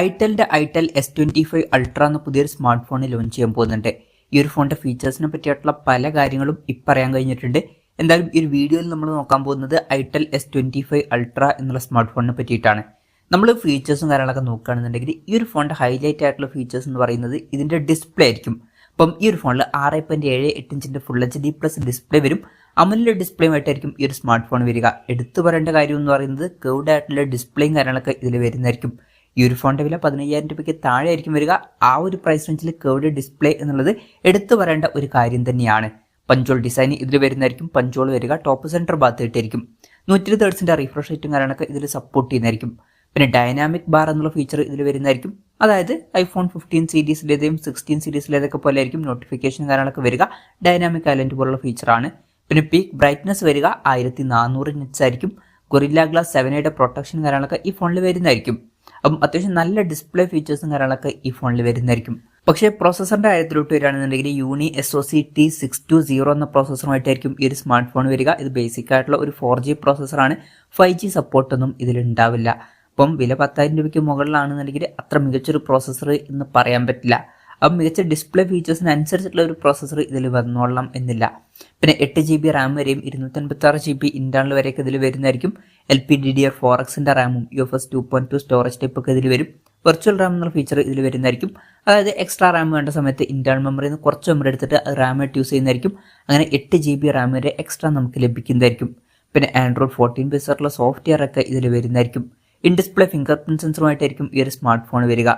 ഐറ്റലിൻ്റെ itel S25 ultra എന്ന പുതിയൊരു smart phone launch ചെയ്യാൻ പോകുന്നുണ്ട്. ഈ ഒരു ഫോണിൻ്റെ ഫീച്ചേഴ്സിനെ പറ്റിയിട്ടുള്ള പല കാര്യങ്ങളും പറയാൻ കഴിഞ്ഞിട്ടുണ്ട്. എന്തായാലും ഈ ഒരു വീഡിയോയിൽ നമ്മൾ നോക്കാൻ പോകുന്നത് ഐറ്റൽ S25 അൾട്ര എന്നുള്ള സ്മാർട്ട് ഫോണിനെ പറ്റിയിട്ടാണ്. നമ്മൾ ഫീച്ചേഴ്സും കാര്യങ്ങളൊക്കെ നോക്കുകയാണെന്നുണ്ടെങ്കിൽ ഈ ഒരു ഫോണിൻ്റെ ഹൈലൈറ്റ് ആയിട്ടുള്ള ഫീച്ചേഴ്സ് എന്ന് പറയുന്നത് ഇതിൻ്റെ ഡിസ്പ്ലേ ആയിരിക്കും. അപ്പം ഈ ഒരു ഫോണിൽ 6.78 ഇഞ്ചിൻ്റെ ഫുൾ HD പ്ലസ് ഡിസ്പ്ലേ വരും. അമോലെഡ് ഡിസ്പ്ലേയുമായിട്ടായിരിക്കും ഈ ഒരു സ്മാർട്ട് ഫോൺ വരിക. എടുത്തു പറയേണ്ട കാര്യം എന്ന് പറയുന്നത് കർവ്ഡ് ആയിട്ടുള്ള ഡിസ്പ്ലേയും കാര്യങ്ങളൊക്കെ ഇതിൽ വരുന്നതായിരിക്കും. ഈ ഒരു ഫോണിൻ്റെ വില 15,000 രൂപയ്ക്ക് താഴെ ആയിരിക്കും വരിക. ആ ഒരു പ്രൈസ് റേഞ്ചിൽ കർവ്ഡ് ഡിസ്പ്ലേ എന്നുള്ളത് എടുത്തു പറയേണ്ട ഒരു കാര്യം തന്നെയാണ്. പഞ്ചോൾ ഡിസൈൻ ഇതിൽ വരുന്നതായിരിക്കും. പഞ്ചോൾ വരിക ടോപ്പ് സെൻറ്റർ ഭാഗത്തായിട്ടായിരിക്കും. 120 ഹെർട്സിൻ്റെ റിഫ്രഷ് റേറ്റും കാര്യങ്ങളൊക്കെ ഇതിൽ സപ്പോർട്ട് ചെയ്യുന്നതായിരിക്കും. പിന്നെ ഡൈനാമിക് ബാർ എന്നുള്ള ഫീച്ചർ ഇതിൽ വരുന്നതായിരിക്കും. അതായത് ഐഫോൺ 15 സീരീസിലേതെയും 16 സീരീസിലേതൊക്കെ പോലെ ആയിരിക്കും നോട്ടിഫിക്കേഷൻ കാര്യങ്ങളൊക്കെ വരിക. ഡൈനാമിക് ഐലൻഡ് പോലുള്ള ഫീച്ചറാണ്. പിന്നെ പീക്ക് ബ്രൈറ്റ്നസ് വരിക 1400 നിറ്റ്സ് ആയിരിക്കും. ഗൊറില്ല ഗ്ലാസ് 7യുടെ പ്രൊട്ടക്ഷൻ കാര്യങ്ങളൊക്കെ ഈ ഫോണിൽ വരുന്നതായിരിക്കും. അപ്പം അത്യാവശ്യം നല്ല ഡിസ്പ്ലേ ഫീച്ചേഴ്സും കാര്യങ്ങളൊക്കെ ഈ ഫോണിൽ വരുന്നതായിരിക്കും. പക്ഷേ പ്രോസസറിൻ്റെ കാര്യത്തിലോട്ട് വരികയാണെന്നുണ്ടെങ്കിൽ unisoc T620 എന്ന പ്രോസസറുമായിട്ടായിരിക്കും ഈ ഒരു സ്മാർട്ട് ഫോൺ വരിക. ഇത് ബേസിക് ആയിട്ടുള്ള ഒരു 4G പ്രോസസറാണ്. 5G സപ്പോർട്ടൊന്നും ഇതിലുണ്ടാവില്ല. അപ്പം വില 10,000 രൂപയ്ക്ക് മുകളിലാണെന്നുണ്ടെങ്കിൽ അത്ര മികച്ചൊരു പ്രോസസ്സർ എന്ന് പറയാൻ പറ്റില്ല. അപ്പം മികച്ച ഡിസ്പ്ലേ ഫീച്ചേഴ്സിനനുസരിച്ചിട്ടുള്ള ഒരു പ്രോസസ്സർ ഇതിൽ വന്നോളണം എന്നില്ല. പിന്നെ 8 GB റാം വരെയും 256 GB ഇന്റേണൽ വരെയൊക്കെ ഇതിൽ വരുന്നതായിരിക്കും. LPDDR4Xന്റെ റാമും UFS 2.2 സ്റ്റോറേജ് ടൈപ്പ് ഒക്കെ ഇതിൽ വരും. വെർച്വൽ റാം എന്നുള്ള ഫീച്ചർ ഇതിൽ വരുന്നതായിരിക്കും. അതായത് എക്സ്ട്രാ റാം വേണ്ട സമയത്ത് ഇന്റേണൽ മെമ്മറിയിൽ നിന്ന് കുറച്ച് മെമ്മറി എടുത്തിട്ട് റാം ആയിട്ട് യൂസ് ചെയ്യുന്നതായിരിക്കും. അങ്ങനെ 8 GB റാം വരെ എക്സ്ട്രാ നമുക്ക് ലഭിക്കുന്നതായിരിക്കും. പിന്നെ ആൻഡ്രോയിഡ് 14 ബേസായിട്ടുള്ള സോഫ്റ്റ്വെയർ ഒക്കെ ഇതിൽ വരുന്നതായിരിക്കും. ഇൻ ഡിസ്പ്ലേ ഫിംഗർ പ്രിന്റ് സെൻസറുമായിട്ടായിരിക്കും ഈ ഒരു സ്മാർട്ട് ഫോൺ വരിക.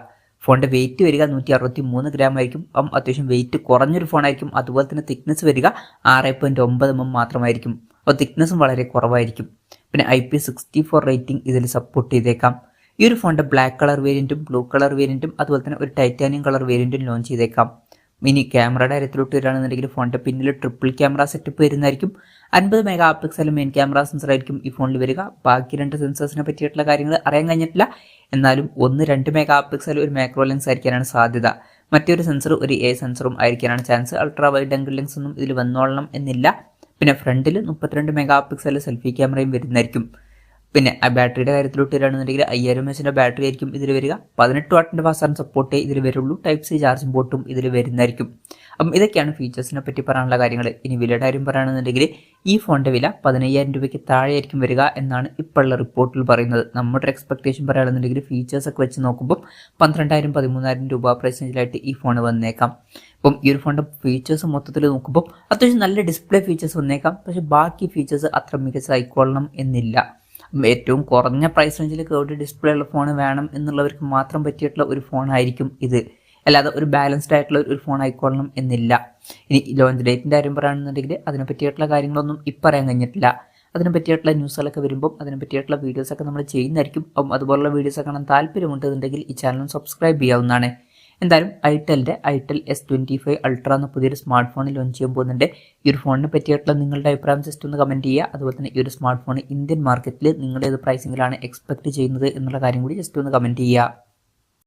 ഫോണിൻ്റെ വെയിറ്റ് വരിക 163 ഗ്രാം ആയിരിക്കും. അപ്പം അത്യാവശ്യം വെയിറ്റ് കുറഞ്ഞൊരു ഫോണായിരിക്കും. അതുപോലെ തന്നെ തിക്നെസ് വരിക 6.9 mm മാത്രമായിരിക്കും. അപ്പോൾ തിക്നെസ്സും വളരെ കുറവായിരിക്കും. പിന്നെ IP64 റേറ്റിംഗ് ഇതിൽ സപ്പോർട്ട് ചെയ്തേക്കാം. ഈ ഒരു ഫോണിൻ്റെ ബ്ലാക്ക് കളർ വേരിയൻറ്റും ബ്ലൂ കളർ വേരിയൻറ്റും അതുപോലെ തന്നെ ഒരു ടൈറ്റാനിയം കളർ വേരിയൻറ്റും ലോഞ്ച് ചെയ്തേക്കാം. ഇനി ക്യാമറയുടെ കാര്യത്തിലോട്ട് വരികയാണെന്നുണ്ടെങ്കിൽ ഫോണിൻ്റെ പിന്നിൽ ട്രിപ്പിൾ ക്യാമറ സെറ്റപ്പ് വരുന്നതായിരിക്കും. 50 mega pixel main camera sensor ആയിരിക്കും ഈ ഫോണിൽ വരിക. ബാക്കി 2 സെൻസേഴ്സിനെ പറ്റിയിട്ടുള്ള കാര്യങ്ങൾ അറിയാൻ കഴിഞ്ഞിട്ടില്ല. എന്നാലും 2 മെഗാ പിക്സൽ ഒരു മാക്രോ ലെൻസ് ആയിരിക്കാനാണ് സാധ്യത. മറ്റൊരു സെൻസർ ഒരു A സെൻസറും ആയിരിക്കാനാണ് chance. Ultra wide angle lens ഒന്നും ഇതിൽ വന്നോളണം എന്നില്ല. പിന്നെ ഫ്രണ്ടിൽ 32 മെഗാ പിക്സൽ സെൽഫി ക്യാമറയും വരുന്നതായിരിക്കും. പിന്നെ ബാറ്ററിയുടെ കാര്യത്തിലോട്ട് വരികയാണെന്നുണ്ടെങ്കിൽ 5000 mAh ബാറ്ററി ആയിരിക്കും ഇതിൽ വരിക. 18 വാട്ടിൻ്റെ ഫാസ്റ്റ് സപ്പോർട്ടേ ഇതിൽ വരുള്ളൂ. ടൈപ്പ് C ചാർജിംഗ് പോർട്ടും ഇതിൽ വരുന്നതായിരിക്കും. അപ്പം ഇതൊക്കെയാണ് ഫീച്ചേഴ്സിനെ പറ്റി പറയാനുള്ള കാര്യങ്ങൾ. ഇനി വിലയുടെ കാര്യം പറയുകയാണെന്നുണ്ടെങ്കിൽ ഈ ഫോണിൻ്റെ വില 15,000 രൂപയ്ക്ക് താഴെ ആയിരിക്കും വരിക എന്നാണ് ഇപ്പോഴുള്ള റിപ്പോർട്ടിൽ പറയുന്നത്. നമ്മുടെ എക്സ്പെക്ടേഷൻ പറയുകയാണെന്നുണ്ടെങ്കിൽ ഫീച്ചേഴ്സൊക്കെ വെച്ച് നോക്കുമ്പോൾ 12,000 13,000 രൂപ പ്രൈസ് റേഞ്ചിലായിട്ട് ഈ ഫോൺ വന്നേക്കാം. അപ്പം ഈ ഒരു ഫോണിൻ്റെ ഫീച്ചേഴ്സ് മൊത്തത്തിൽ നോക്കുമ്പോൾ അത്യാവശ്യം നല്ല ഡിസ്പ്ലേ ഫീച്ചേഴ്സ് വന്നേക്കാം. പക്ഷേ ബാക്കി ഫീച്ചേഴ്സ് അത്ര മികച്ചതായിക്കൊള്ളണം എന്നില്ല. ഏറ്റവും കുറഞ്ഞ പ്രൈസ് റേഞ്ചിൽ കർവ്ഡ് ഡിസ്പ്ലേ ഉള്ള ഫോൺ വേണം എന്നുള്ളവർക്ക് മാത്രം പറ്റിയിട്ടുള്ള ഒരു ഫോണായിരിക്കും ഇത്. അല്ലാതെ ഒരു ബാലൻസ്ഡ് ആയിട്ടുള്ള ഒരു ഫോൺ ആയിക്കൊള്ളണം എന്നില്ല. ഇനി ലോഞ്ച് ഡേറ്റിൻ്റെ കാര്യം പറയുകയാണെന്നുണ്ടെങ്കിൽ അതിനെ പറ്റിയിട്ടുള്ള കാര്യങ്ങളൊന്നും ഇപ്പം അറിയാൻ കഴിഞ്ഞിട്ടില്ല. അതിനെ പറ്റിയിട്ടുള്ള ന്യൂസുകളൊക്കെ വരുമ്പോൾ അതിനെ പറ്റിയിട്ടുള്ള വീഡിയോസൊക്കെ നമ്മൾ ചെയ്യുന്നതായിരിക്കും. അപ്പം അതുപോലുള്ള വീഡിയോസൊക്കെ കാണാൻ താല്പര്യമുണ്ടെന്നുണ്ടെങ്കിൽ ഈ ചാനൽ സബ്സ്ക്രൈബ് ചെയ്യാവുന്നതാണ്. എന്തായാലും ഐറ്റലിൻ്റെ ഐറ്റൽ S25 അൾട്ര എന്ന പുതിയൊരു സ്മാർട്ട് ഫോൺ ലോഞ്ച് ചെയ്യാൻ പോകുന്നുണ്ട്. ഈ ഒരു ഫോണിനെ പറ്റിയിട്ടുള്ള നിങ്ങളുടെ അഭിപ്രായം ജസ്റ്റ് ഒന്ന് കമൻറ്റ് ചെയ്യുക. അതുപോലെ തന്നെ ഈ ഒരു സ്മാർട്ട് ഫോൺ ഇന്ത്യൻ മാർക്കറ്റിൽ നിങ്ങൾ ഏത് പ്രൈസിങ്ങിലാണ് എക്സ്പെക്ട് ചെയ്യുന്നത് എന്നുള്ള കാര്യം കൂടി ജസ്റ്റ് ഒന്ന് കമൻറ്റ് ചെയ്യുക.